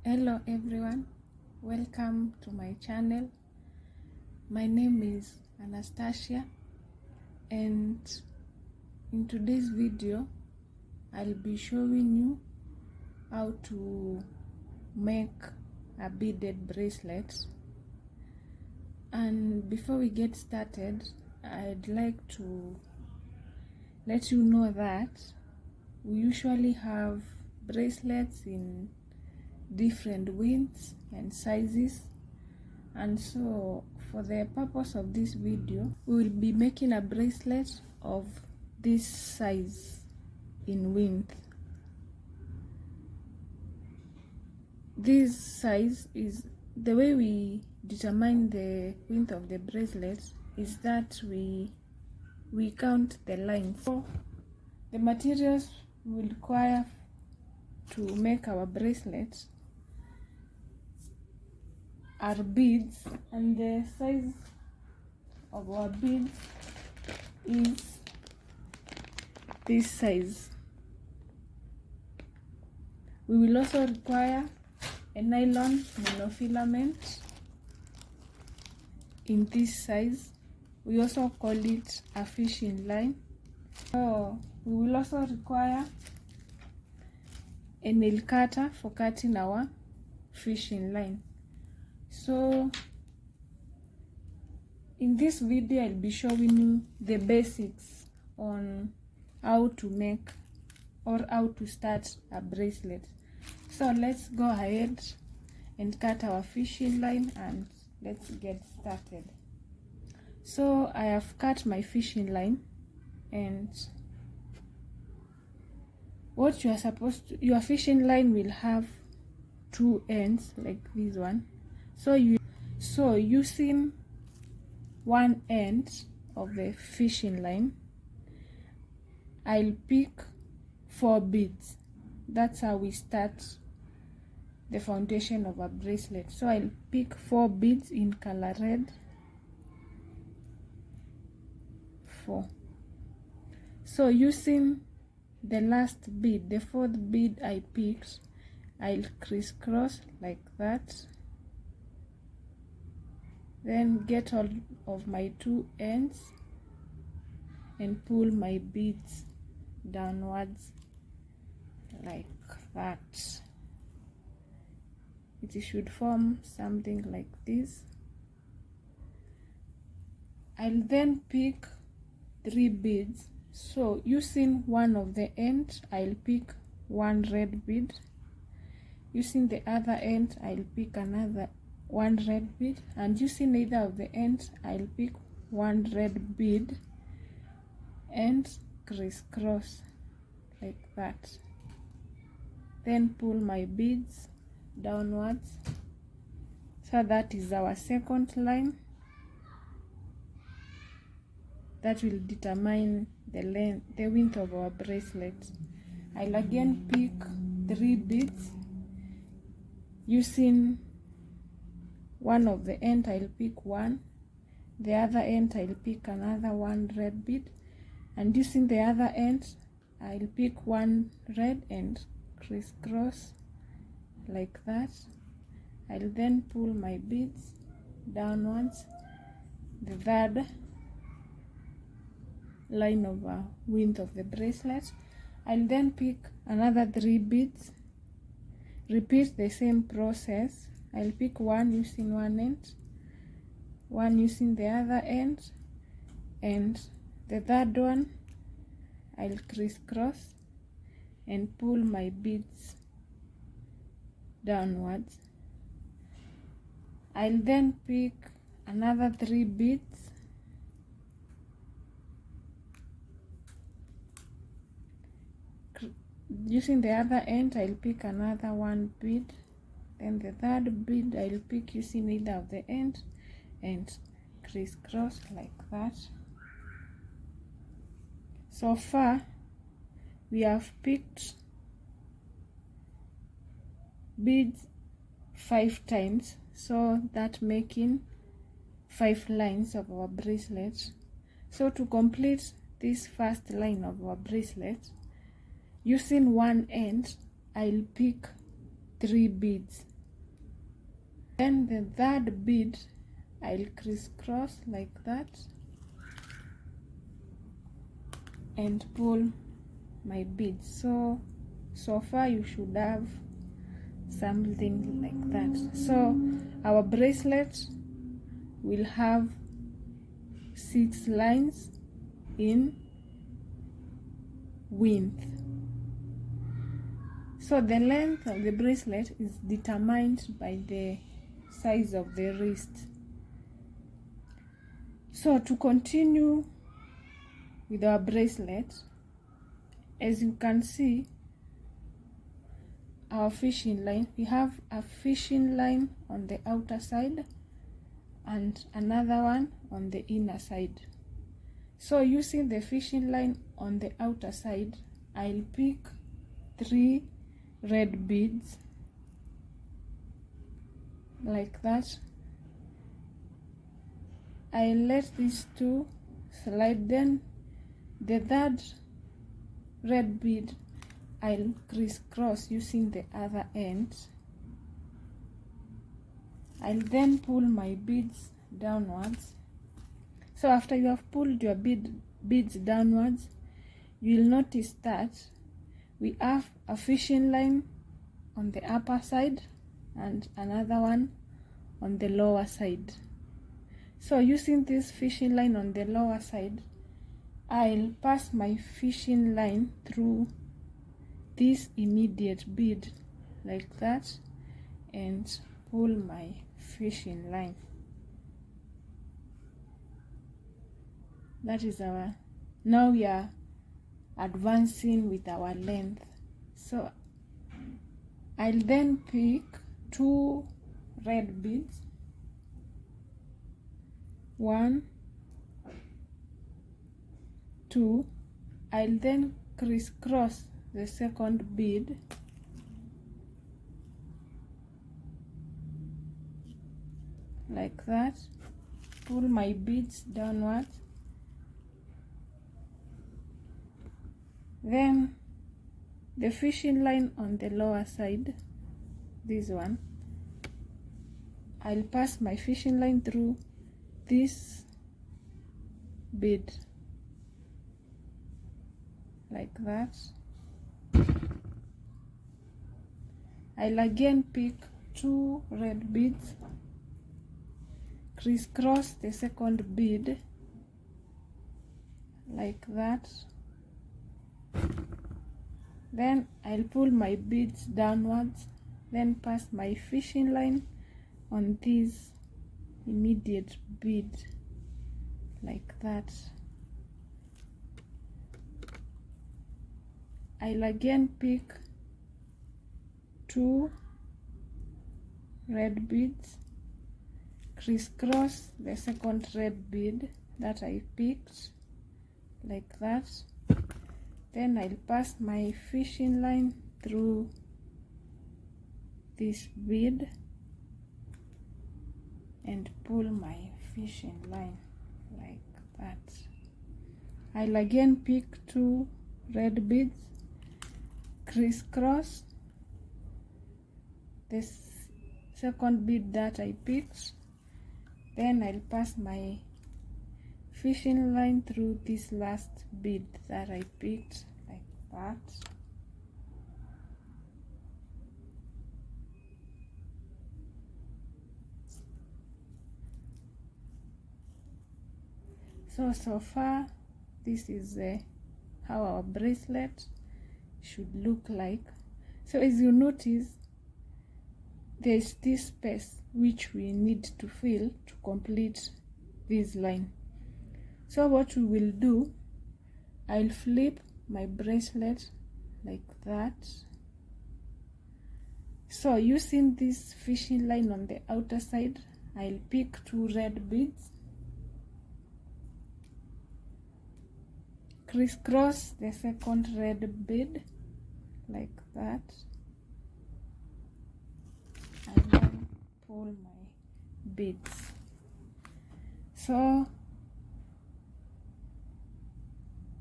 Hello everyone, welcome to my channel. My name is Annastacia, and in today's video I'll be showing you how to make a beaded bracelet. And before we get started, I'd like to let you know that we usually have bracelets in different widths and sizes, and so for the purpose of this video we will be making a bracelet of this size in width. This size is the way we determine the width of the bracelet is that we count the lines. So the materials we will require to make our bracelet are beads, and the size of our beads is this size. We will also require a nylon monofilament in this size. We also call it a fishing line. So we will also require a nail cutter for cutting our fishing line. So in this video I'll be showing you the basics on how to make or how to start a bracelet. So let's go ahead and cut our fishing line and let's get started. So I have cut my fishing line, and what you are supposed to, your fishing line will have two ends like this one. So using one end of the fishing line, I'll pick 4 beads. That's how we start the foundation of a bracelet. So I'll pick 4 beads in color red. 4. So using the last bead, the 4th bead I picked, I'll crisscross like that, then get all of my 2 ends and pull my beads downwards like that. It should form something like this. I'll then pick 3 beads. So using one of the ends, I'll pick 1 red bead. Using the other end, I'll pick another 1 red bead, and using either of the ends, I'll pick 1 red bead and crisscross like that. Then pull my beads downwards. So that is our second line. That will determine the length, the width of our bracelet. I'll again pick 3 beads. Using one of the end, I'll pick 1. The other end, I'll pick another 1 red bead. And using the other end, I'll pick 1 red and crisscross like that. I'll then pull my beads downwards. The 3rd line of width of the bracelet. I'll then pick another 3 beads. Repeat the same process. I'll pick 1 using one end, 1 using the other end, and the 3rd one I'll crisscross and pull my beads downwards. I'll then pick another 3 beads. Using the other end, I'll pick another 1 bead. Then the 3rd bead I'll pick using either of the end and crisscross like that. So far we have picked beads 5 times, so that making 5 lines of our bracelet. So to complete this first line of our bracelet, using one end, I'll pick 3 beads. Then the third bead I'll crisscross like that and pull my beads. So far you should have something like that. So our bracelet will have 6 lines in width. So the length of the bracelet is determined by the size of the wrist. So to continue with our bracelet, as you can see, our fishing line, we have a fishing line on the outer side and another one on the inner side. So using the fishing line on the outer side, I'll pick 3 red beads like that. I'll let these 2 slide, then the third red bead I'll crisscross using the other end. I'll then pull my beads downwards. So after you have pulled your beads downwards, you'll notice that we have a fishing line on the upper side and another one on the lower side. So using this fishing line on the lower side, I'll pass my fishing line through this immediate bead like that and pull my fishing line. That is our, now we are advancing with our length. So I'll then pick 2 red beads, 1, 2. I'll then crisscross the second bead like that, pull my beads downwards, then the fishing line on the lower side, this one, I'll pass my fishing line through this bead like that. I'll again pick 2 red beads, crisscross the second bead like that, then I'll pull my beads downwards, then pass my fishing line on this immediate bead like that. I'll again pick 2 red beads, crisscross the second red bead that I picked like that, then I'll pass my fishing line through this bead and pull my fishing line like that. I'll again pick 2 red beads, crisscross this second bead that I picked, then I'll pass my fishing line through this last bead that I picked like that. So far this is how our bracelet should look like. So as you notice, there's this space which we need to fill to complete this line. So what we will do, I'll flip my bracelet like that. So using this fishing line on the outer side, I'll pick 2 red beads, crisscross the second red bead like that, and then pull my beads. So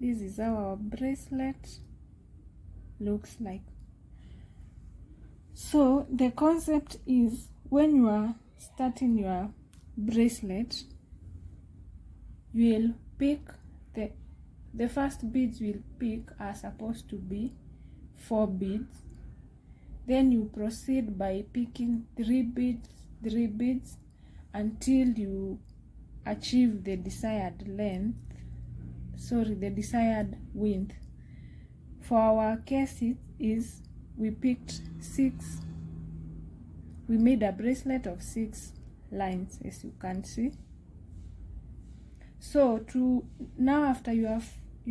this is how our bracelet looks like. So the concept is, when you are starting your bracelet, you will pick the first beads you will pick are supposed to be 4 beads. Then you proceed by picking 3 beads until you achieve the desired length, the desired width. For our case, it is we picked 6. We made a bracelet of 6 lines, as you can see. So now after you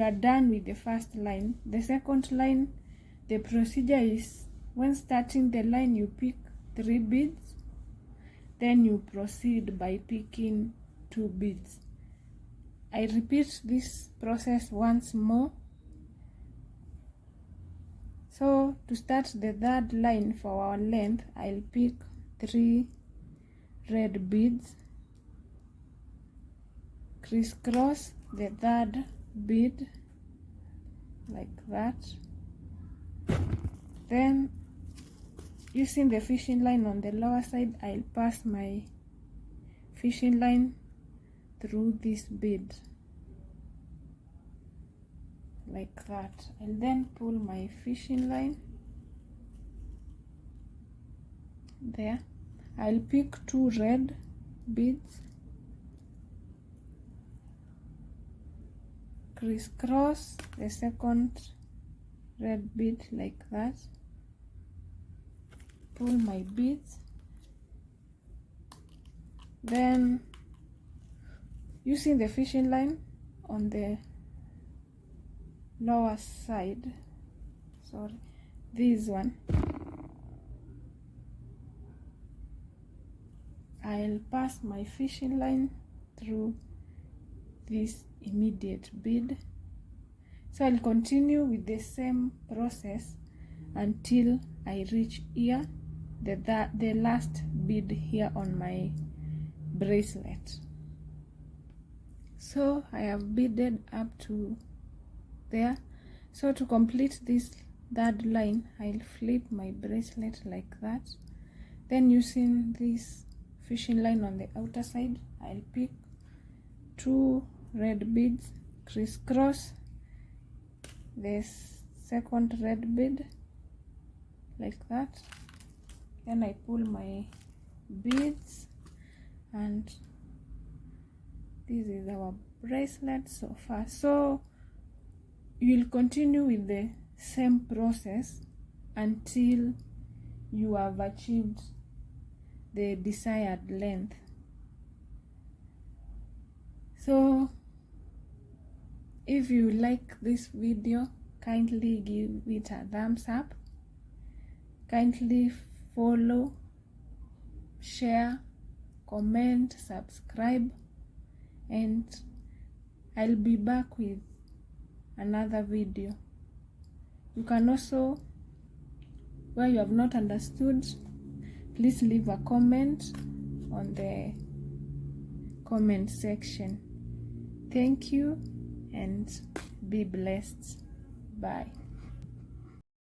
are done with the first line, the second line, the procedure is when starting the line you pick 3 beads, then you proceed by picking 2 beads. I repeat this process once more. So to start the third line for our length, I'll pick 3 red beads, crisscross the third bead like that. Then using the fishing line on the lower side, I'll pass my fishing line through this bead like that. I'll then pull my fishing line there. I'll pick 2 red beads, crisscross the second red bead like that, pull my beads, then using the fishing line on the lower side, this one, I'll pass my fishing line through this immediate bead. So I'll continue with the same process until I reach here, the last bead here on my bracelet. So I have beaded up to there. So to complete this third line, I'll flip my bracelet like that. Then using this fishing line on the outer side, I'll pick 2 red beads, crisscross the second red bead like that. Then I pull my beads, and this is our bracelet so far. So you will continue with the same process until you have achieved the desired length. So if you like this video, kindly give it a thumbs up, kindly follow, share, comment, subscribe, and I'll be back with another video. You can also, where you have not understood, please leave a comment on the comment section. Thank you and be blessed. Bye.